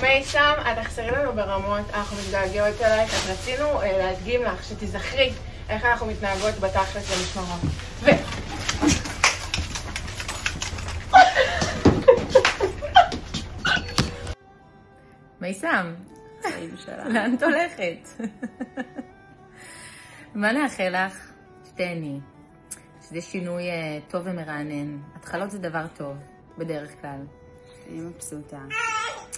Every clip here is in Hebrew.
מייסם, את תחסרי לנו ברמות, אנחנו מתגעגעות אלייך, אז רצינו להדגים לך שתזכרי איך אנחנו מתנהגות בתכלס למשמרות. מייסם, לאן את הולכת? מה נאחל לך? שתהני. שזה שינוי טוב ומרענן. התחלות זה דבר טוב, בדרך כלל. אני מבסוטה.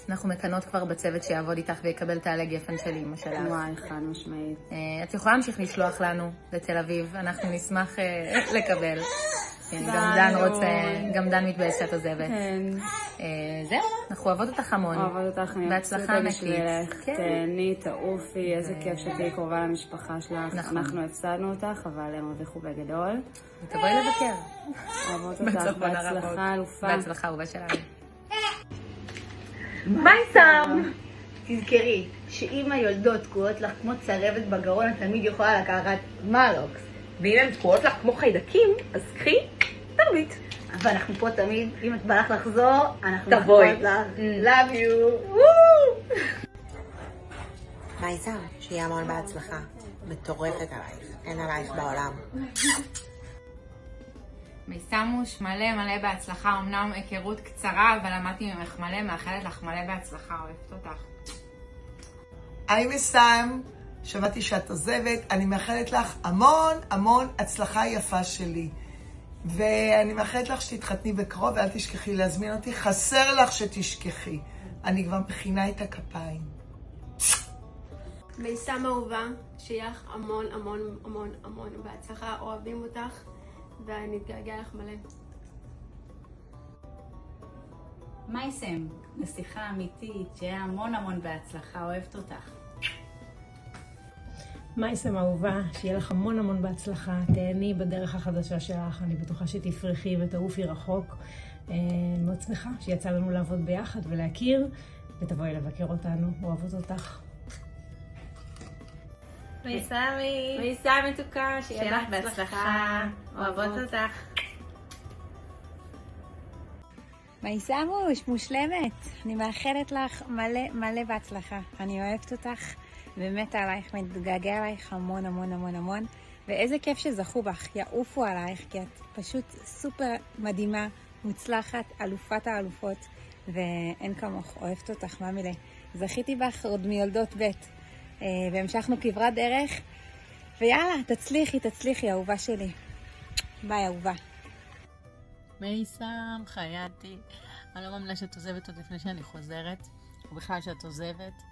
אנחנו מקנות כבר בצוות שיעבוד איתך ויקבל את העלה גפן של אמא שלך. וואי, חד משמעית. את יכולה להמשיך לשלוח לנו לתל אביב, אנחנו נשמח לקבל. גם דן מתבאס שאת עוזבת. זהו, אנחנו אוהבות אותך המון. אוהבות אותך, אני בהצלחה ענקית. תהני, תעופי, איזה כיף שתהיי קרובה למשפחה שלך. אנחנו הפסדנו אותך, אבל הם הרוויחו בגדול. ותבואי לבקר. אוהבות אותך, בהצלחה אלופה. בהצלחה, אהובה שלנו. מייסם! תזכרי שאם היולדות תקועות לך כמו צרבת בגרון, את תמיד יכולה לקחת מלוקס. ואם הן תקועות לך כמו חיידקים, אז קחי תרבית. אבל אנחנו פה תמיד, אם את בא לך לחזור, אנחנו תבואי. נחזור לך. Love you! מייסם, שיהיה המון בהצלחה. מטורפת עלייך, אין עלייך בעולם. מייסמוש, מלא בהצלחה, אמנם היכרות קצרה, אבל למדתי ממך מלא, מאחלת לך מלא בהצלחה, אוהבת אותך. היי מייסם, שמעתי שאת עוזבת, אני מאחלת לך המון הצלחה יפה שלי. ואני מאחלת לך שתתחתני בקרוב ואל תשכחי להזמין אותי, חסר לך שתשכחי. אני כבר מכינה את הכפיים. מייסם אהובה, שיהיה לך המון בהצלחה, אוהבים אותך ואני אתגעגע לך מלא. מייסם, נסיכה אמיתית, שיהיה המון בהצלחה, אוהבת אותך. מייסם אהובה, שיהיה לך המון בהצלחה, תהני בדרך החדשה שלך, אני בטוחה שתפרחי ותעופי רחוק. מאוד שמחה שיצא לנו לעבוד ביחד ולהכיר, ותבואי לבקר אותנו, אוהבות אותך. מייסם מתוקה, שיהיה לך בהצלחה, אוהבות אותך. מייסמוש, מושלמת, אני מאחלת לך מלא בהצלחה, אני אוהבת אותך. ומתה עלייך, מתגעגע עלייך המון, ואיזה כיף שזכו בך, יעופו עלייך, כי את פשוט סופר מדהימה, מוצלחת, אלופת האלופות, ואין כמוך, אוהבת אותך, מאמילה. זכיתי בך עוד מיולדות ב', והמשכנו כברת דרך, ויאללה, תצליחי, אהובה שלי. ביי, אהובה. מייסם, חייתי, אני לא מאמינה שאת עוזבת עוד לפני שאני חוזרת, ובכלל שאת עוזבת.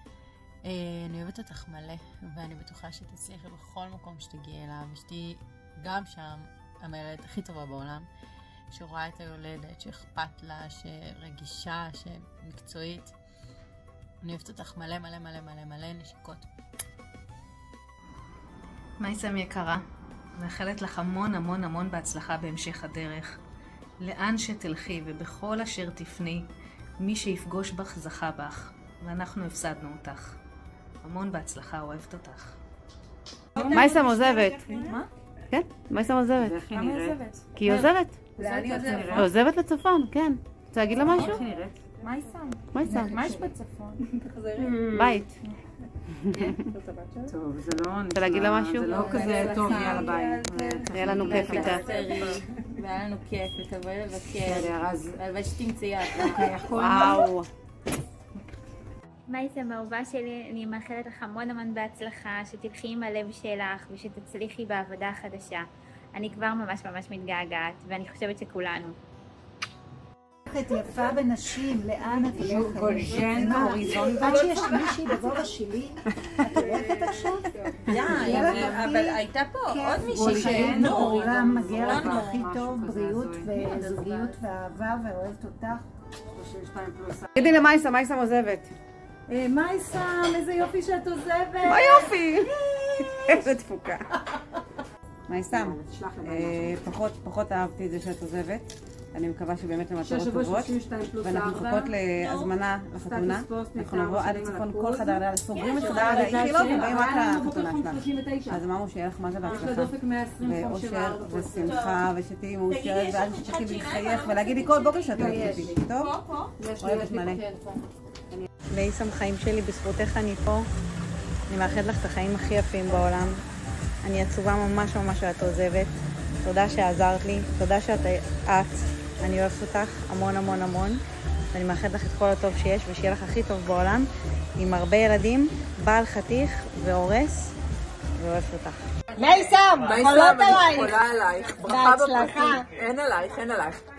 אני אוהבת אותך מלא, ואני בטוחה שתצליחי בכל מקום שתגיעי אליו, ושתהיי גם שם המילדת הכי טובה בעולם, שרואה את היולדת, שאכפת לה, שרגישה, שמקצועית. אני אוהבת אותך מלא נשיקות. מייסם יקרה, מאחלת לך המון בהצלחה בהמשך הדרך. לאן שתלכי ובכל אשר תפני, מי שיפגוש בך זכה בך, ואנחנו הפסדנו אותך. המון בהצלחה, אוהבת אותך. מייסם עוזבת. מה? כן, מייסם עוזבת. למה היא עוזבת? כי היא עוזבת. היא עוזבת לצפון, כן. רוצה להגיד לה משהו? מייסם. מה יש בצפון? בית. טוב, זה לא... רוצה להגיד לה משהו? זה לא כזה טוב, יאללה ביי. היה לנו כיף איתה. והיה לנו כיף, ותבואי לבקר. הלוואי שתמצאי את. וואו. מייסם אהובה שלי, אני מאחלת לך המון בהצלחה, שתלכי עם הלב שלך ושתצליחי בעבודה החדשה. אני כבר ממש מתגעגעת, ואני חושבת שכולנו. את יפה בנשים, לאן את הולכת? עד שיש מישהי בגובה שלי, את הולכת עכשיו? אבל הייתה פה עוד מישהי שאין העולם מגיע לך הכי טוב, בריאות וזוגיות ואהבה, ואוהבת אותך. תגידי למייסם, מייסם עוזבת. מייסם, איזה יופי שאת עוזבת. מה יופי? איזה דפוקה. מייסם, פחות אהבתי את זה שאת עוזבת. אני מקווה שבאמת למטרות טובות. ואנחנו מחכות להזמנה לחתונה. אנחנו נבוא עד הצפון כל חדר לילה, סוגרים את חדר האיכילות ובאים רק לחתונה שלך. אז אמרנו שיהיה לך מה זה בהצלחה. ואושר ושמחה ושתהיי מאושרת ואז שתשכי ולחייך ולהגיד לי כל בוקר שאת אוהבת אותי. טוב? אוהבת מלא. מייסם, חיים שלי, בזכותך אני פה. אני מאחלת לך את החיים הכי יפים בעולם. אני עצובה ממש ממש שאת עוזבת. תודה שעזרת לי, תודה שאת את. אני אוהבת אותך המון המון המון. ואני מאחלת לך את כל הטוב שיש, ושיהיה לך הכי טוב בעולם, עם הרבה ילדים, בעל חתיך והורס, ואוהבת אותך. מייסם, חולות עלייך. חולה עלייך. ברכה בפרטי. אין עלייך.